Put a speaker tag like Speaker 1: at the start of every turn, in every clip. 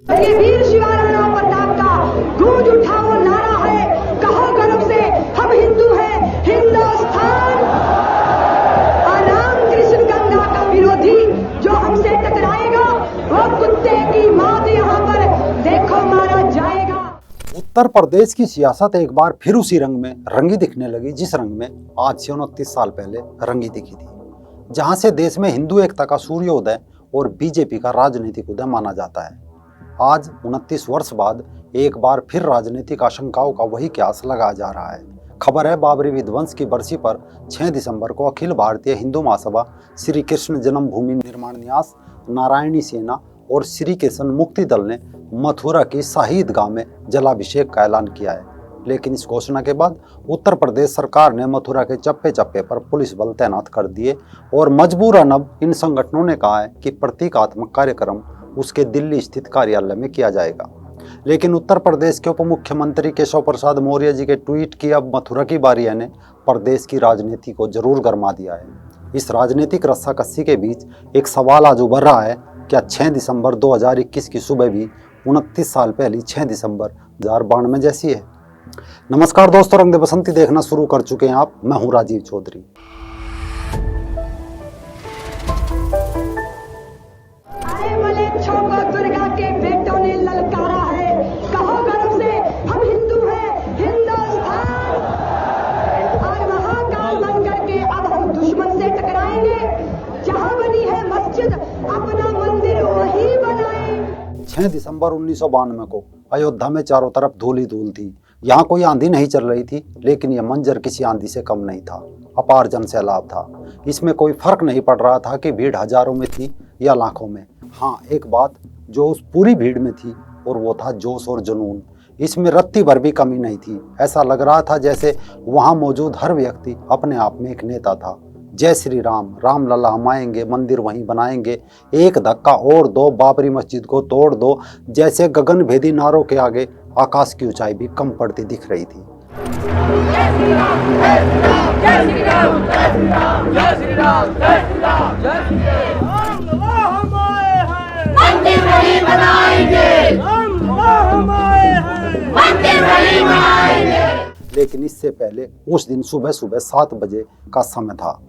Speaker 1: ये वीर शिवाजी प्रताप का गूंज उठा वो नारा है, कहो गर्व से हम हिंदू हैं, हिंदुस्तान। और राम कृष्ण गंगा का विरोधी जो हमसे टकराएगा वो कुत्ते की मौत यहाँ पर देखो मारा जाएगा।
Speaker 2: उत्तर प्रदेश की सियासत एक बार फिर उसी रंग में रंगी दिखने लगी जिस रंग में आज से 29 साल पहले रंगी दिखी थी, जहां से देश में हिंदू एकता का सूर्योदय और बीजेपी का राजनीतिक उदय माना जाता है। आज 29 वर्ष बाद एक बार फिर राजनीतिक आशंकाओं का वही क्यास लगाया जा रहा है। खबर है बाबरी विध्वंस की बरसी पर 6 दिसंबर को अखिल भारतीय हिंदू महासभा, श्री कृष्ण जन्मभूमि निर्माण न्यास, नारायणी सेना और श्री कृष्ण मुक्ति दल ने मथुरा की शाही ईदगाह में जलाभिषेक का ऐलान किया है। लेकिन इस घोषणा के बाद उत्तर प्रदेश सरकार ने मथुरा के चप्पे चप्पे पर पुलिस बल तैनात कर दिए और मजबूरन अब इन संगठनों ने कहा है कि प्रतीकात्मक कार्यक्रम उसके दिल्ली स्थित कार्यालय में किया जाएगा। लेकिन उत्तर प्रदेश के उप मुख्यमंत्री केशव प्रसाद मौर्य जी के ट्वीट की अब मथुरा की बारी ने प्रदेश की राजनीति को जरूर गरमा दिया है। इस राजनीतिक रस्साकस्सी के बीच एक सवाल आज उभर रहा है, क्या 6 दिसंबर 2021 की सुबह भी 29 साल पहली 6 दिसंबर 2092 जैसी है? नमस्कार दोस्तों, रंग दे बसंती देखना शुरू कर चुके हैं आप। मैं हूं राजीव चौधरी।
Speaker 1: दुर्गा के बेटों ने ललकारा है, कहो गर्व से हम हिंदू हैं, हिंदुस्तान। और महाकाल बनकर के अब हम दुश्मन से टकराएंगे, जहां बनी है मस्जिद अपना मंदिर वहीं बनाएं।
Speaker 2: 6 दिसंबर 1992 को अयोध्या में चारों तरफ धूल ही धूल थी। यहाँ कोई आंधी नहीं चल रही थी, लेकिन यह मंजर किसी आंधी से कम नहीं था। अपार जन सैलाब था। इसमें कोई फर्क नहीं पड़ रहा था कि भीड़ हजारों में थी या लाखों में। हाँ, एक बात जो उस पूरी भीड़ में थी और वो था जोश और जुनून। इसमें रत्ती भर भी कमी नहीं थी। ऐसा लग रहा था जैसे वहाँ मौजूद हर व्यक्ति अपने आप में एक नेता था। जय श्री राम, राम लला हम आएंगे, मंदिर वहीं बनाएंगे, एक धक्का और दो, बाबरी मस्जिद को तोड़ दो, जैसे गगन भेदी नारों के आगे आकाश की ऊंचाई भी कम पड़ती दिख रही थी।
Speaker 1: जय श्री राम, जय श्री राम, जय श्री राम, जय श्री राम, जय श्री राम, जय श्री राम, जय श्री राम। हम आए हैं, मंदिर वहीं बनाएंगे, हम आए हैं, मंदिर वहीं बनाएंगे।
Speaker 2: लेकिन इससे पहले उस दिन सुबह सुबह 7 बजे का समय था।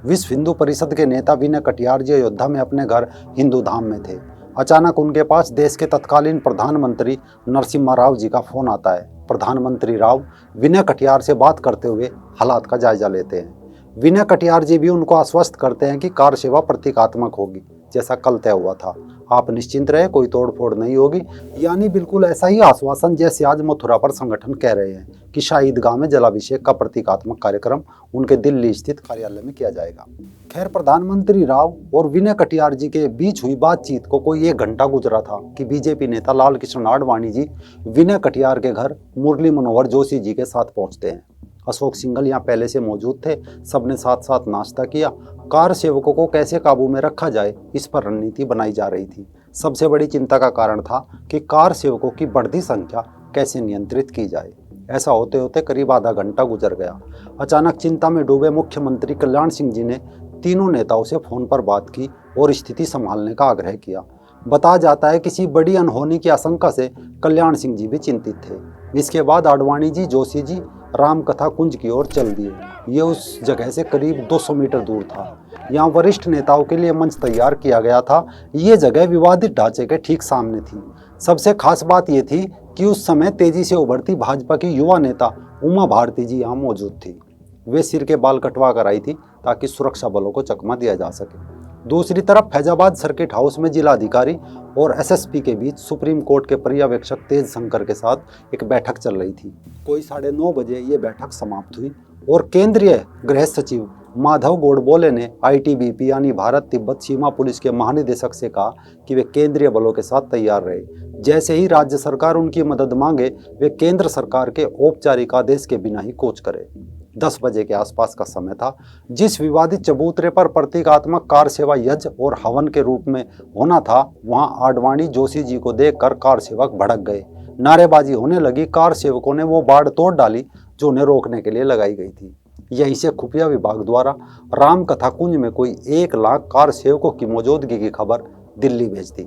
Speaker 2: विश्व हिंदू परिषद के नेता विनय कटियार जी अयोध्या में अपने घर हिंदू धाम में थे। अचानक उनके पास देश के तत्कालीन प्रधानमंत्री नरसिम्हा राव जी का फोन आता है। प्रधानमंत्री राव विनय कटियार से बात करते हुए हालात का जायजा लेते हैं। विनय कटियार जी भी उनको आश्वस्त करते हैं कि कार सेवा प्रतीकात्मक होगी, जैसा कल तय हुआ था। आप निश्चिंत रहे, कोई तोड़फोड़ नहीं होगी। यानी बिल्कुल ऐसा ही आश्वासन जैसे आज मथुरा पर संगठन कह रहे हैं कि शाही ईदगाह में जलाभिषेक का प्रतीकात्मक कार्यक्रम उनके दिल्ली स्थित कार्यालय में किया जाएगा। खैर, प्रधानमंत्री राव और विनय कटियार जी के बीच हुई बातचीत को कोई 1 घंटा गुजरा था कि बीजेपी नेता लाल कृष्ण आडवाणी जी विनय कटियार के घर मुरली मनोहर जोशी जी के साथ पहुंचते हैं। अशोक सिंघल यहाँ पहले से मौजूद थे। सबने साथ साथ नाश्ता किया। कार सेवकों को कैसे काबू में रखा जाए, इस पर रणनीति बनाई जा रही थी। सबसे बड़ी चिंता का कारण था कि कार सेवकों की बढ़ती संख्या कैसे नियंत्रित की जाए। ऐसा होते होते करीब आधा घंटा गुजर गया। अचानक चिंता में डूबे मुख्यमंत्री कल्याण सिंह जी ने तीनों नेताओं से फोन पर बात की और स्थिति संभालने का आग्रह किया। बताया जाता है किसी बड़ी अनहोनी की आशंका से कल्याण सिंह जी भी चिंतित थे। इसके बाद आडवाणी जी, जोशी जी राम कथा कुंज की ओर चल दिए। ये उस जगह से करीब 200 मीटर दूर था। यहाँ वरिष्ठ नेताओं के लिए मंच तैयार किया गया था। ये जगह विवादित ढांचे के ठीक सामने थी। सबसे खास बात ये थी कि उस समय तेजी से उभरती भाजपा की युवा नेता उमा भारती जी यहाँ मौजूद थी। वे सिर के बाल कटवा कर आई थी ताकि सुरक्षा बलों को चकमा दिया जा सके। दूसरी तरफ फैजाबाद सर्किट हाउस में जिलाधिकारी और एसएसपी के बीच सुप्रीम कोर्ट के पर्यवेक्षक तेज शंकर के साथ एक बैठक चल रही थी। कोई 9:30 बजे ये बैठक समाप्त हुई और केंद्रीय गृह सचिव माधव गोडबोले ने आईटीबीपी यानी भारत तिब्बत सीमा पुलिस के महानिदेशक से कहा कि वे केंद्रीय बलों के साथ तैयार रहे। जैसे ही राज्य सरकार उनकी मदद मांगे, वे केंद्र सरकार के औपचारिक आदेश के बिना ही कूच करे। 10 बजे के आसपास का समय था। जिस विवादित चबूतरे पर प्रतीकात्मक कार सेवा यज्ञ और हवन के रूप में होना था, वहां आडवाणी जोशी जी को देखकर कार सेवक भड़क गए। नारेबाजी होने लगी। कार सेवकों ने वो बाड़ तोड़ डाली जो उन्हें रोकने के लिए लगाई गई थी। यहीं से खुफिया विभाग द्वारा राम कथा कुंज में कोई 1 लाख कार सेवकों की मौजूदगी की खबर दिल्ली भेज दी।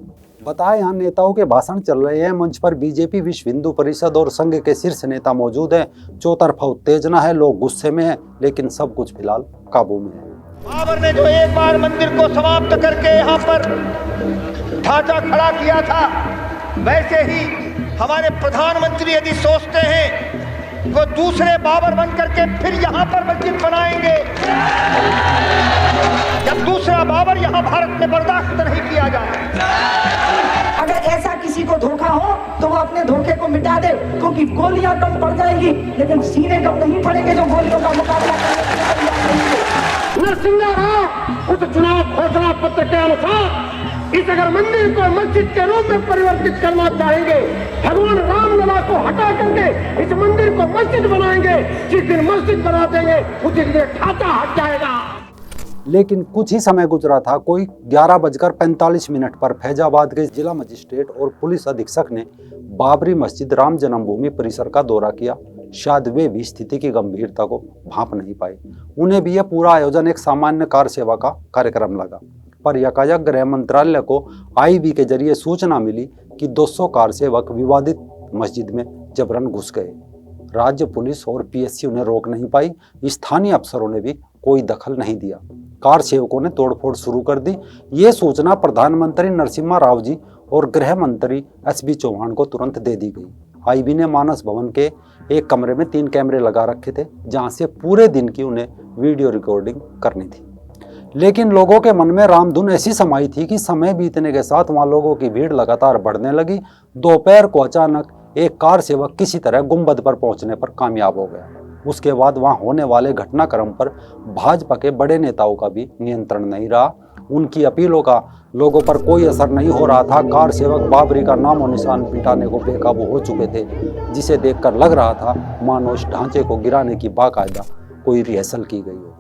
Speaker 2: बताया यहाँ नेताओं के भाषण चल रहे हैं, मंच पर बीजेपी, विश्व हिंदू परिषद और संघ के शीर्ष नेता मौजूद हैं। चौतरफा उत्तेजना है, लोग गुस्से में हैं, लेकिन सब कुछ फिलहाल काबू में है।
Speaker 3: बाबर ने जो एक बार मंदिर को समाप्त करके यहाँ पर ढांचा खड़ा किया था, वैसे ही हमारे प्रधानमंत्री यदि सोचते हैं वो दूसरे बाबर बन करके फिर यहाँ पर मस्जिद बनाएंगे, जब दूसरा बाबर यहाँ भारत में बर्दाश्त नहीं किया जाए।
Speaker 4: अगर ऐसा किसी को धोखा हो तो वो अपने धोखे को मिटा दे, क्योंकि गोलियां कम पड़ जाएंगी लेकिन सीने कम नहीं पड़ेंगे जो गोलियों का मुकाबला करने।
Speaker 5: नरसिंह राव उस चुनाव घोषणा पत्र के अनुसार इस अगर मंदिर को मस्जिद के रूप में परिवर्तित करना चाहेंगे, भगवान रामलला को हटा करके इस मंदिर को मस्जिद बनाएंगे, जिस दिन मस्जिद बना देंगे उस दिन ढांचा हट जाएगा।
Speaker 2: लेकिन कुछ ही समय गुजरा था, कोई 11:45 पर फैजाबाद के जिला मजिस्ट्रेट और पुलिस अधीक्षक ने बाबरी मस्जिद राम जन्मभूमि परिसर का दौरा किया। शायद वे भी स्थिति की गंभीरता को भांप नहीं पाए। उन्हें भी यह पूरा आयोजन एक सामान्य कार सेवा का कार्यक्रम लगा, पर यकायक गृह मंत्रालय को आईबी के जरिए सूचना मिली कि 200 कार सेवक विवादित मस्जिद में जबरन घुस गए। राज्य पुलिस और पीएससी उन्हें रोक नहीं पाई। स्थानीय अफसरों ने भी कोई दखल नहीं दिया। कार सेवकों ने तोड़फोड़ शुरू कर दी। ये सूचना प्रधानमंत्री नरसिम्हा राव जी और गृह मंत्री एसबी चौहान को तुरंत दे दी गई। आईबी ने मानस भवन के एक कमरे में 3 कैमरे लगा रखे थे, जहां से पूरे दिन की उन्हें वीडियो रिकॉर्डिंग करनी थी। लेकिन लोगों के मन में रामधुन ऐसी समाई थी कि समय बीतने के साथ वहां लोगों की भीड़ लगातार बढ़ने लगी। दोपहर को अचानक एक कार सेवक किसी तरह गुंबद पर पहुंचने पर कामयाब हो गया। उसके बाद वहां होने वाले घटनाक्रम पर भाजपा के बड़े नेताओं का भी नियंत्रण नहीं रहा। उनकी अपीलों का लोगों पर कोई असर नहीं हो रहा था। कार सेवक बाबरी का नामो निशान मिटाने को बेकाबू हो चुके थे, जिसे देखकर लग रहा था मानो इस ढांचे को गिराने की बाकायदा कोई रिहर्सल की गई हो।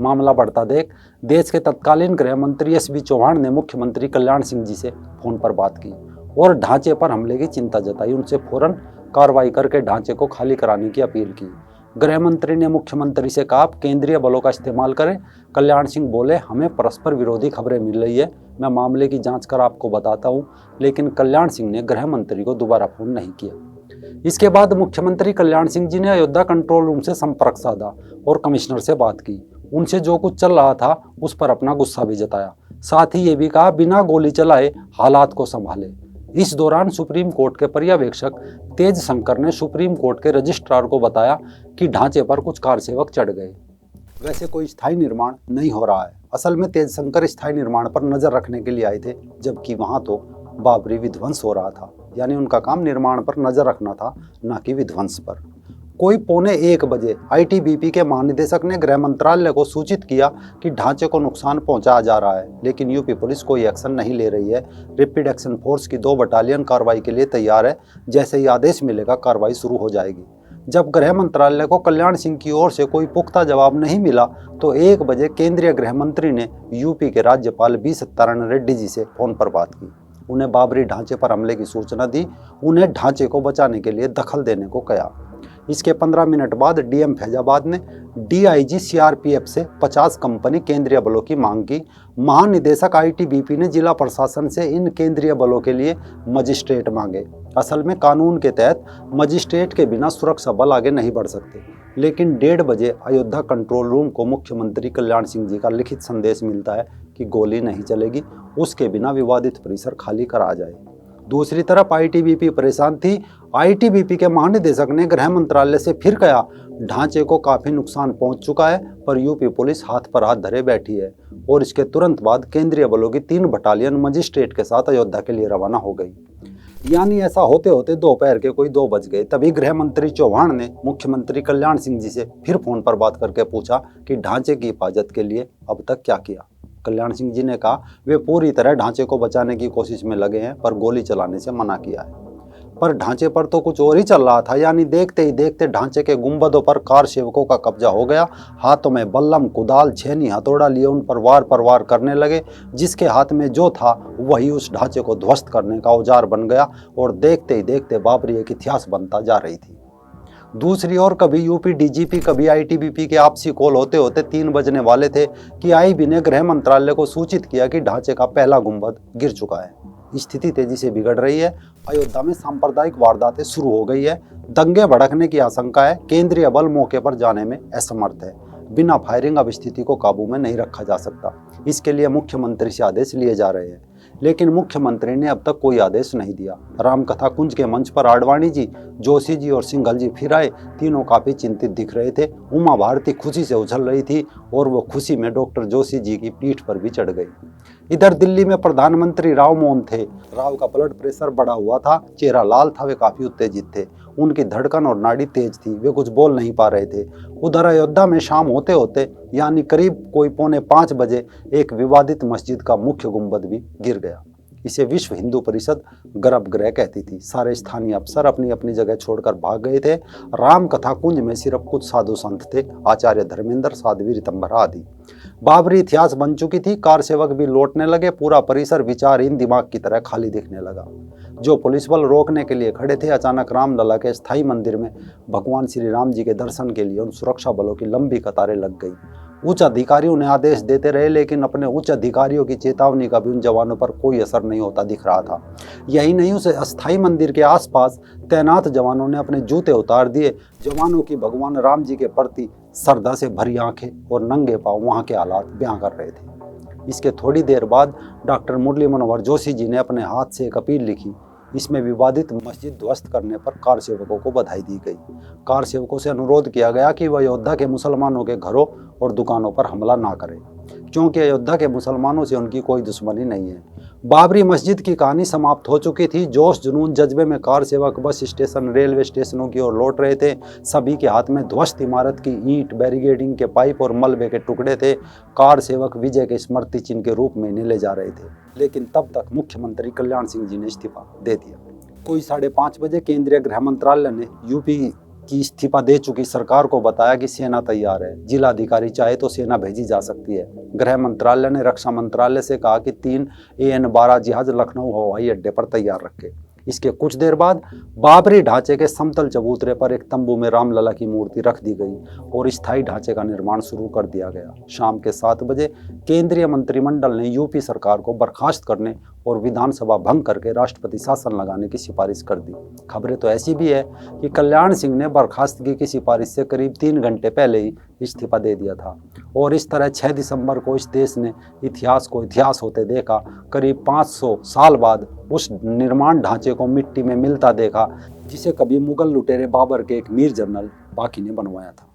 Speaker 2: मामला बढ़ता देख देश के तत्कालीन गृह मंत्री एसबी चौहान ने मुख्यमंत्री कल्याण सिंह जी से फोन पर बात की और ढांचे पर हमले की चिंता जताई। उनसे फौरन कार्रवाई करके ढांचे को खाली कराने की अपील की। गृह मंत्री ने मुख्यमंत्री से कहा, आप केंद्रीय बलों का इस्तेमाल करें। कल्याण सिंह बोले, हमें परस्पर विरोधी खबरें मिल रही है, मैं मामले की जांच कर आपको बताता हूं। लेकिन कल्याण सिंह ने गृह मंत्री को दोबारा फोन नहीं किया। इसके बाद मुख्यमंत्री कल्याण सिंह जी ने अयोध्या कंट्रोल रूम से संपर्क साधा और कमिश्नर से बात की। उनसे जो कुछ चल रहा था उस पर अपना गुस्सा भी जताया। साथ ही ये भी कहा, बिना गोली चलाए हालात को संभाले। इस दौरान सुप्रीम कोर्ट के पर्यवेक्षक तेज शंकर ने सुप्रीम कोर्ट के रजिस्ट्रार को बताया कि ढांचे पर कुछ कार सेवक चढ़ गए। वैसे कोई स्थायी निर्माण नहीं हो रहा है। असल में तेज शंकर स्थायी निर्माण पर नजर रखने के लिए आए थे, जबकि वहां तो बाबरी विध्वंस हो रहा था। यानी उनका काम निर्माण पर नजर रखना था, न कि विध्वंस पर। कोई 1:15 बजे आईटीबीपी के महानिदेशक ने गृह मंत्रालय को सूचित किया कि ढांचे को नुकसान पहुंचाया जा रहा है, लेकिन यूपी पुलिस कोई एक्शन नहीं ले रही है। रैपिड एक्शन फोर्स की 2 बटालियन कार्रवाई के लिए तैयार है। जैसे ही आदेश मिलेगा कार्रवाई शुरू हो जाएगी। जब गृह मंत्रालय को कल्याण सिंह की ओर से कोई पुख्ता जवाब नहीं मिला तो 1 बजे केंद्रीय गृह मंत्री ने यूपी के राज्यपाल बी सत्यानारायण रेड्डी जी से फोन पर बात की। उन्हें बाबरी ढांचे पर हमले की सूचना दी। उन्हें ढांचे को बचाने के लिए दखल देने को कहा। इसके 15 मिनट बाद डीएम फैजाबाद ने डीआईजी सीआरपीएफ से 50 कंपनी केंद्रीय बलों की मांग की। महानिदेशक आईटीबीपी ने जिला प्रशासन से इन केंद्रीय बलों के लिए मजिस्ट्रेट मांगे। असल में कानून के तहत मजिस्ट्रेट के बिना सुरक्षा बल आगे नहीं बढ़ सकते। लेकिन 1:30 बजे अयोध्या कंट्रोल रूम को मुख्यमंत्री कल्याण सिंह जी का लिखित संदेश मिलता है कि गोली नहीं चलेगी, उसके बिना विवादित परिसर खाली करा जाए। दूसरी तरफ आईटीबीपी परेशान थी। आईटीबीपी के महानिदेशक ने गृह मंत्रालय से फिर कहा, ढांचे को काफी नुकसान पहुंच चुका है, पर यूपी पुलिस हाथ पर हाथ धरे बैठी है। और इसके तुरंत बाद केंद्रीय बलों की 3 बटालियन मजिस्ट्रेट के साथ अयोध्या के लिए रवाना हो गई। यानी ऐसा होते होते दोपहर के कोई 2 बज गए। तभी गृह मंत्री चौहान ने मुख्यमंत्री कल्याण सिंह जी से फिर फोन पर बात करके पूछा कि ढांचे की हिफाजत के लिए अब तक क्या किया। कल्याण सिंह जी ने कहा वे पूरी तरह ढांचे को बचाने की कोशिश में लगे हैं, पर गोली चलाने से मना किया है। पर ढांचे पर तो कुछ और ही चल रहा था। यानी देखते ही देखते ढांचे के गुंबदों पर कार सेवकों का कब्जा हो गया। हाथों में बल्लम, कुदाल, छेनी, हथौड़ा लिए उन पर वार पर वार करने लगे। जिसके हाथ में जो था वही उस ढांचे को ध्वस्त करने का औजार बन गया। और देखते ही देखते बाबरी एक इतिहास बनता जा रही थी। दूसरी ओर कभी यूपी डीजीपी, कभी आईटीबीपी के आपसी कॉल होते होते 3 बजने वाले थे कि आईबी ने गृह मंत्रालय को सूचित किया कि ढांचे का पहला गुंबद गिर चुका है। स्थिति तेजी से बिगड़ रही है। अयोध्या में सांप्रदायिक वारदातें शुरू हो गई है। दंगे भड़कने की आशंका है। केंद्रीय बल मौके पर जाने में असमर्थ है। बिना फायरिंग अब स्थिति को काबू में नहीं रखा जा सकता। इसके लिए मुख्यमंत्री से आदेश लिए जा रहे हैं, लेकिन मुख्यमंत्री ने अब तक कोई आदेश नहीं दिया। रामकथा कुंज के मंच पर आडवाणी जी, जोशी जी और सिंघल जी फिर आए। तीनों काफी चिंतित दिख रहे थे। उमा भारती खुशी से उछल रही थी और वो खुशी में डॉक्टर जोशी जी की पीठ पर भी चढ़ गई। इधर दिल्ली में प्रधानमंत्री राव मौन थे। राव का ब्लड प्रेशर बढ़ा हुआ था, चेहरा लाल था, वे काफी उत्तेजित थे। उनकी धड़कन और नाड़ी तेज थी, वे कुछ बोल नहीं पा रहे थे। उधर अयोध्या में शाम होते होते यानी करीब कोई 4:45 बजे एक विवादित मस्जिद का मुख्य गुंबद भी गिर गया। इसे विश्व हिंदू परिषद गर्भगृह कहती थी। सारे स्थानीय अफसर अपनी अपनी जगह छोड़कर भाग गए थे। राम कथा कुंज में सिर्फ कुछ साधु संत थे, आचार्य धर्मेंद्र, साध्वी ऋतंभरा आदि। बाबरी इतिहास बन चुकी थी। कार सेवक भी लौटने लगे। पूरा परिसर विचारहीन दिमाग की तरह खाली दिखने लगा। जो पुलिस बल रोकने के लिए खड़े थे, अचानक रामलला के स्थायी मंदिर में भगवान श्री राम जी के दर्शन के लिए उन सुरक्षा बलों की लंबी कतारें लग गई। उच्च अधिकारियों ने आदेश देते रहे, लेकिन अपने उच्च अधिकारियों की चेतावनी का भी उन जवानों पर कोई असर नहीं होता दिख रहा था। यही नहीं, उस अस्थायी मंदिर के आसपास तैनात जवानों ने अपने जूते उतार दिए। जवानों की भगवान राम जी के प्रति श्रद्धा से भरी आंखें और नंगे पांव वहां के हालात बयां कर रहे थे। इसके थोड़ी देर बाद डॉक्टर मुरली मनोहर जोशी जी ने अपने हाथ से एक अपील लिखी। इसमें विवादित मस्जिद ध्वस्त करने पर कार सेवकों को बधाई दी गई। कार सेवकों से अनुरोध किया गया कि वह अयोध्या के मुसलमानों के घरों और दुकानों पर हमला ना करें, क्योंकि अयोध्या के मुसलमानों से उनकी कोई दुश्मनी नहीं है। बाबरी मस्जिद की कहानी समाप्त हो चुकी थी। जोश जुनून जज्बे में कार सेवक बस स्टेशन, रेलवे स्टेशनों की ओर लौट रहे थे। सभी के हाथ में ध्वस्त इमारत की ईंट, बैरिकेडिंग के पाइप और मलबे के टुकड़े थे। कार सेवक विजय के स्मृति चिन्ह के रूप में इन्हें ले जा रहे थे, लेकिन तब तक मुख्यमंत्री कल्याण सिंह जी ने इस्तीफा दे दिया। कोई 5:30 बजे केंद्रीय गृह मंत्रालय ने यूपी की इस्तीफा दे चुकी सरकार को बताया कि सेना तैयार है, जिलाधिकारी चाहे तो सेना भेजी जा सकती है। गृह मंत्रालय ने रक्षा मंत्रालय से कहा कि 3 AN-12 जहाज लखनऊ हवाई अड्डे पर तैयार रखे। इसके कुछ देर बाद बाबरी ढांचे के समतल चबूतरे पर एक तंबू में रामलला की मूर्ति रख दी गई और स्थायी ढांचे का निर्माण शुरू कर दिया गया। शाम के 7 बजे केंद्रीय मंत्रिमंडल ने यूपी सरकार को बर्खास्त करने और विधानसभा भंग करके राष्ट्रपति शासन लगाने की सिफारिश कर दी। खबरें तो ऐसी भी है कि कल्याण सिंह ने बर्खास्तगी की सिफारिश से करीब 3 घंटे पहले ही इस्तीफा दे दिया था और इस तरह 6 दिसंबर को इस देश ने इतिहास को इतिहास होते देखा। करीब 500 साल बाद उस निर्माण ढांचे को मिट्टी में मिलता देखा, जिसे कभी मुगल लुटेरे बाबर के एक मीर जनरल बाकी ने बनवाया था।